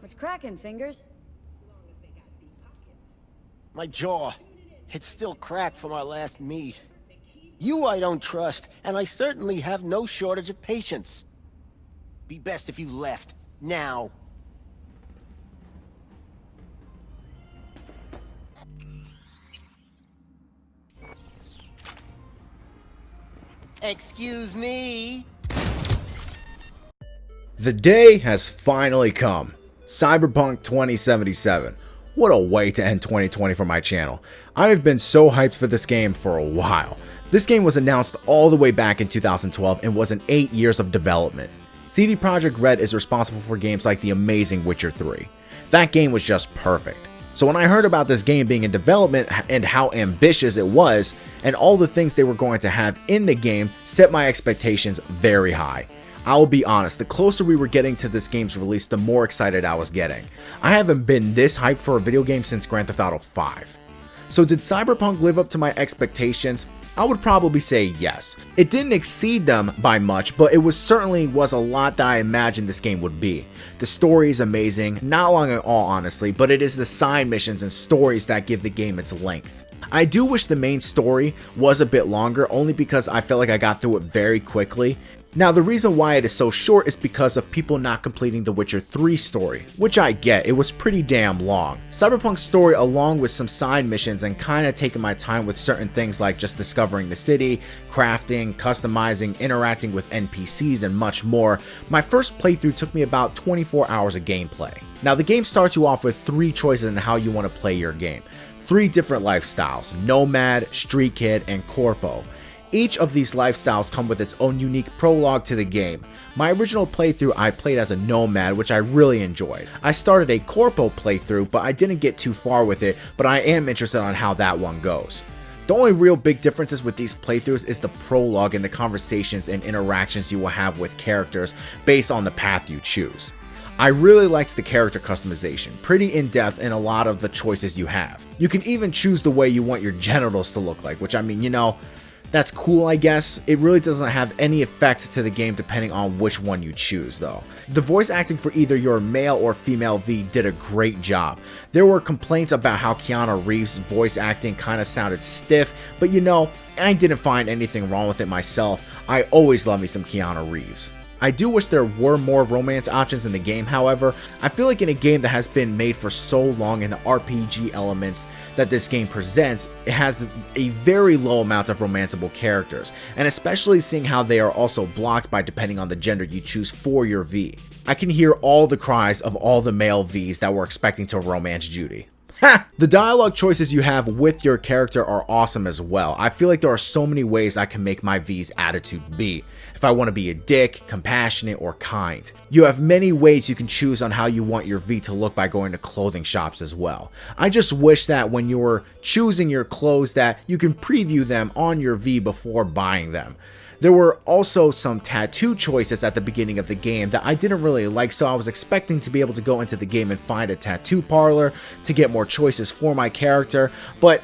What's cracking, Fingers? My jaw. It's still cracked from our last meet. You I don't trust, and I certainly have no shortage of patience. Be best if you left. Now. Excuse me? The day has finally come. Cyberpunk 2077. What a way to end 2020 for my channel. I have been so hyped for this game for a while. This game was announced all the way back in 2012 and was in 8 years of development. CD Projekt Red is responsible for games like the amazing Witcher 3. That game was just perfect. So when I heard about this game being in development and how ambitious it was, and all the things they were going to have in the game set my expectations very high. I'll be honest, the closer we were getting to this game's release, the more excited I was getting. I haven't been this hyped for a video game since Grand Theft Auto 5. So did Cyberpunk live up to my expectations? I would probably say yes. It didn't exceed them by much, but it certainly was a lot that I imagined this game would be. The story is amazing, not long at all honestly, but it is the side missions and stories that give the game its length. I do wish the main story was a bit longer, only because I felt like I got through it very quickly. Now the reason why it is so short is because of people not completing the Witcher 3 story, which I get, it was pretty damn long. Cyberpunk's story, along with some side missions and kinda taking my time with certain things like just discovering the city, crafting, customizing, interacting with NPCs and much more, my first playthrough took me about 24 hours of gameplay. Now the game starts you off with 3 choices in how you want to play your game. 3 different lifestyles: Nomad, Street Kid, and Corpo. Each of these lifestyles come with its own unique prologue to the game. My original playthrough I played as a Nomad, which I really enjoyed. I started a Corpo playthrough, but I didn't get too far with it, but I am interested on how that one goes. The only real big differences with these playthroughs is the prologue and the conversations and interactions you will have with characters based on the path you choose. I really liked the character customization, pretty in-depth in a lot of the choices you have. You can even choose the way you want your genitals to look like, which I mean, you know, that's cool I guess. It really doesn't have any effect to the game depending on which one you choose though. The voice acting for either your male or female V did a great job. There were complaints about how Keanu Reeves' voice acting kinda sounded stiff, but you know, I didn't find anything wrong with it myself. I always love me some Keanu Reeves. I do wish there were more romance options in the game, however. I feel like in a game that has been made for so long and the RPG elements that this game presents, it has a very low amount of romanceable characters, and especially seeing how they are also blocked by depending on the gender you choose for your V. I can hear all the cries of all the male Vs that were expecting to romance Judy. Ha! The dialogue choices you have with your character are awesome as well. I feel like there are so many ways I can make my V's attitude be. If I want to be a dick, compassionate, or kind. You have many ways you can choose on how you want your V to look by going to clothing shops as well. I just wish that when you're choosing your clothes that you can preview them on your V before buying them. There were also some tattoo choices at the beginning of the game that I didn't really like, so I was expecting to be able to go into the game and find a tattoo parlor to get more choices for my character, but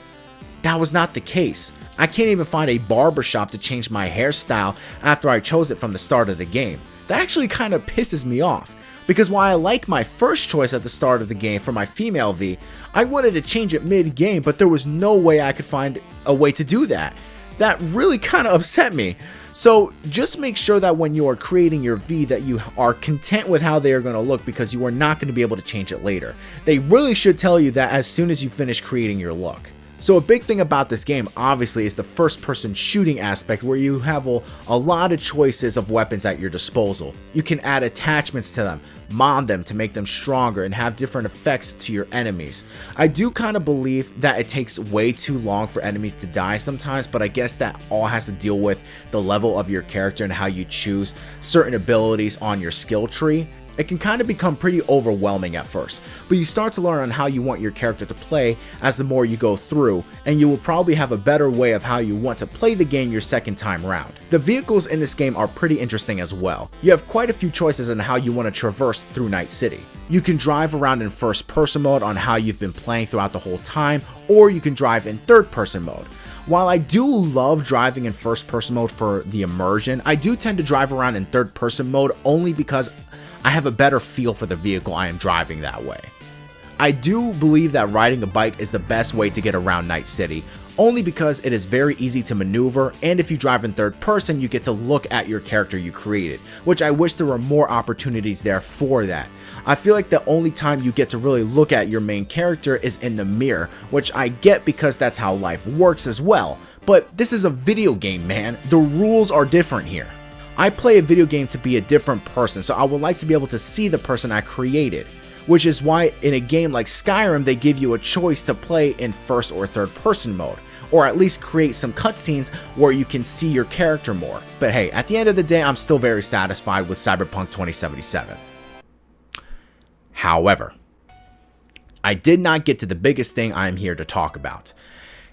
that was not the case. I can't even find a barbershop to change my hairstyle after I chose it from the start of the game. That actually kind of pisses me off, because while I like my first choice at the start of the game for my female V, I wanted to change it mid-game, but there was no way I could find a way to do that. That really kind of upset me. So just make sure that when you are creating your V that you are content with how they are going to look, because you are not going to be able to change it later. They really should tell you that as soon as you finish creating your look. So a big thing about this game obviously is the first person shooting aspect, where you have a lot of choices of weapons at your disposal. You can add attachments to them, mod them to make them stronger, and have different effects to your enemies. I do kind of believe that it takes way too long for enemies to die sometimes, but I guess that all has to deal with the level of your character and how you choose certain abilities on your skill tree. It can kind of become pretty overwhelming at first, but you start to learn on how you want your character to play as the more you go through, and you will probably have a better way of how you want to play the game your second time round. The vehicles in this game are pretty interesting as well. You have quite a few choices on how you want to traverse through Night City. You can drive around in first person mode on how you've been playing throughout the whole time, or you can drive in third person mode. While I do love driving in first person mode for the immersion, I do tend to drive around in third person mode only because I have a better feel for the vehicle I am driving that way. I do believe that riding a bike is the best way to get around Night City, only because it is very easy to maneuver, and if you drive in third person, you get to look at your character you created, which I wish there were more opportunities there for that. I feel like the only time you get to really look at your main character is in the mirror, which I get because that's how life works as well, but this is a video game, man. The rules are different here. I play a video game to be a different person, so I would like to be able to see the person I created. Which is why in a game like Skyrim, they give you a choice to play in first or third person mode, or at least create some cutscenes where you can see your character more. But hey, at the end of the day, I'm still very satisfied with Cyberpunk 2077. However, I did not get to the biggest thing I'm here to talk about,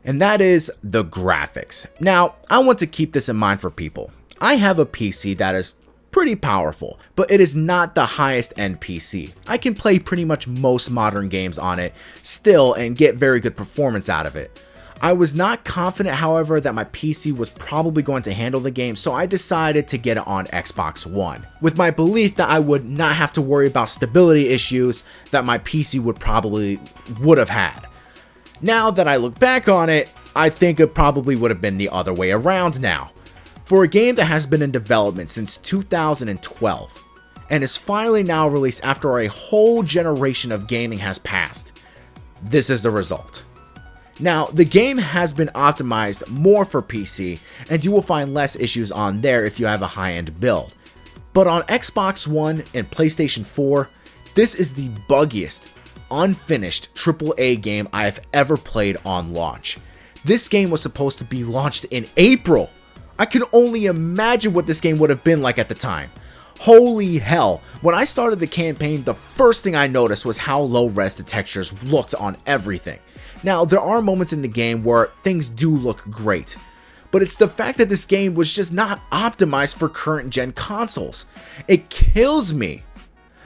and that is the graphics. Now, I want to keep this in mind for people. I have a PC that is pretty powerful, but it is not the highest end PC. I can play pretty much most modern games on it still and get very good performance out of it. I was not confident, however, that my PC was probably going to handle the game, so I decided to get it on Xbox One, with my belief that I would not have to worry about stability issues that my PC would have had. Now that I look back on it, I think it probably would have been the other way around now. For a game that has been in development since 2012 and is finally now released after a whole generation of gaming has passed, this is the result. Now, the game has been optimized more for PC, and you will find less issues on there if you have a high-end build. But on Xbox One and PlayStation 4, this is the buggiest, unfinished AAA game I have ever played on launch. This game was supposed to be launched in April. I can only imagine what this game would have been like at the time. Holy hell, when I started the campaign, the first thing I noticed was how low res the textures looked on everything. Now, there are moments in the game where things do look great, but it's the fact that this game was just not optimized for current gen consoles. It kills me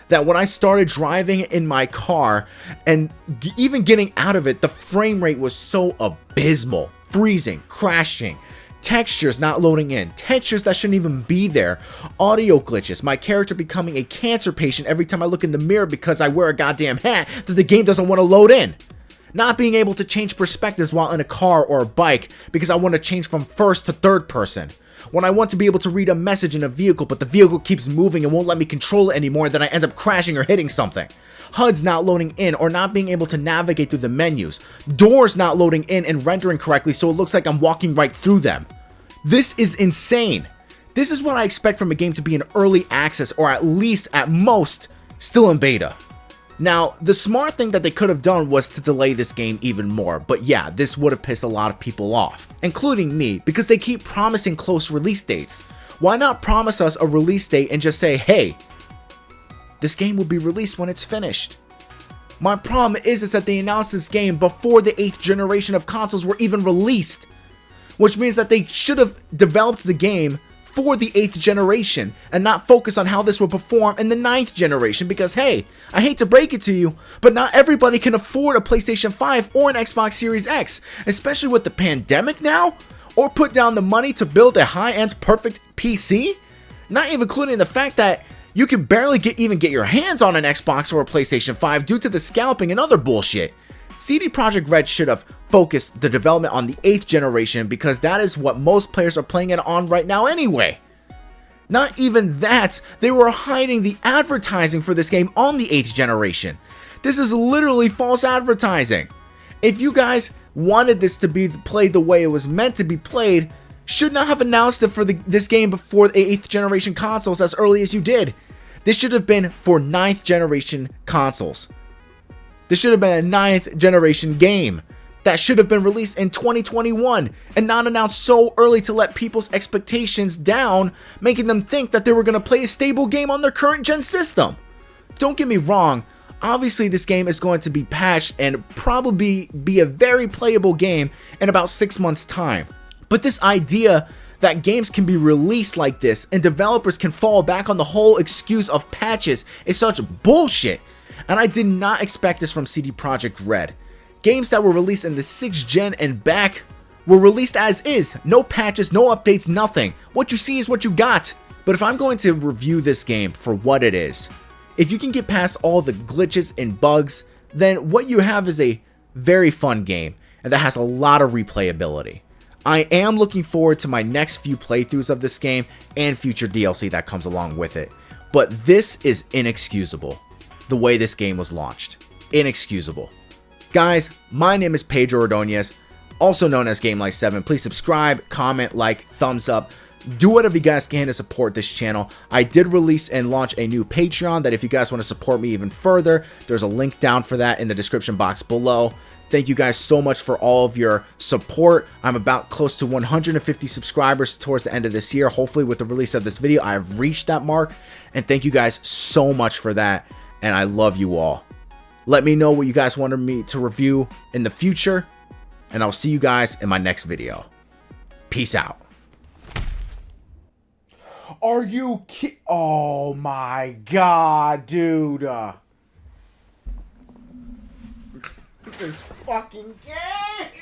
that when I started driving in my car and even getting out of it, the frame rate was so abysmal, freezing, crashing, textures not loading in, textures that shouldn't even be there, audio glitches, my character becoming a cancer patient every time I look in the mirror because I wear a goddamn hat that the game doesn't want to load in. Not being able to change perspectives while in a car or a bike because I want to change from first to third person. When I want to be able to read a message in a vehicle, but the vehicle keeps moving and won't let me control it anymore, then I end up crashing or hitting something. HUDs not loading in or not being able to navigate through the menus. Doors not loading in and rendering correctly so it looks like I'm walking right through them. This is insane. This is what I expect from a game to be in early access, or at least, at most, still in beta. Now, the smart thing that they could have done was to delay this game even more, but yeah, this would have pissed a lot of people off, including me, because they keep promising close release dates. Why not promise us a release date and just say, hey, this game will be released when it's finished? My problem is that they announced this game before the 8th generation of consoles were even released, which means that they should have developed the game for the 8th generation and not focus on how this will perform in the 9th generation, because hey, I hate to break it to you, but not everybody can afford a PlayStation 5 or an Xbox Series X, especially with the pandemic now, or put down the money to build a high-end perfect PC, not even including the fact that you can barely even get your hands on an Xbox or a PlayStation 5 due to the scalping and other bullshit. CD Projekt Red should have focused the development on the 8th generation because that is what most players are playing it on right now anyway. Not even that, they were hiding the advertising for this game on the 8th generation. This is literally false advertising. If you guys wanted this to be played the way it was meant to be played, should not have announced it for this game before the 8th generation consoles as early as you did. This should have been for 9th generation consoles. This should have been a 9th generation game that should have been released in 2021 and not announced so early to let people's expectations down, making them think that they were going to play a stable game on their current gen system. Don't get me wrong, obviously this game is going to be patched and probably be a very playable game in about 6 months' time. But this idea that games can be released like this and developers can fall back on the whole excuse of patches is such bullshit. And I did not expect this from CD Projekt Red. Games that were released in the 6th gen and back were released as is. No patches, no updates, nothing. What you see is what you got. But if I'm going to review this game for what it is, If you can get past all the glitches and bugs, then what you have is a very fun game and that has a lot of replayability. I am looking forward to my next few playthroughs of this game and future DLC that comes along with it. But this is inexcusable, the way this game was launched. Inexcusable. Guys, my name is Pedro Ordonez, also known as GameLife7. Please subscribe, comment, like, thumbs up. Do whatever you guys can to support this channel. I did release and launch a new Patreon that if you guys want to support me even further, there's a link down for that in the description box below. Thank you guys so much for all of your support. I'm about close to 150 subscribers towards the end of this year. Hopefully with the release of this video, I've reached that mark. And thank you guys so much for that. And I love you all. Let me know what you guys wanted me to review in the future. And I'll see you guys in my next video. Peace out. Are you kidding? Oh my god, dude. This fucking game!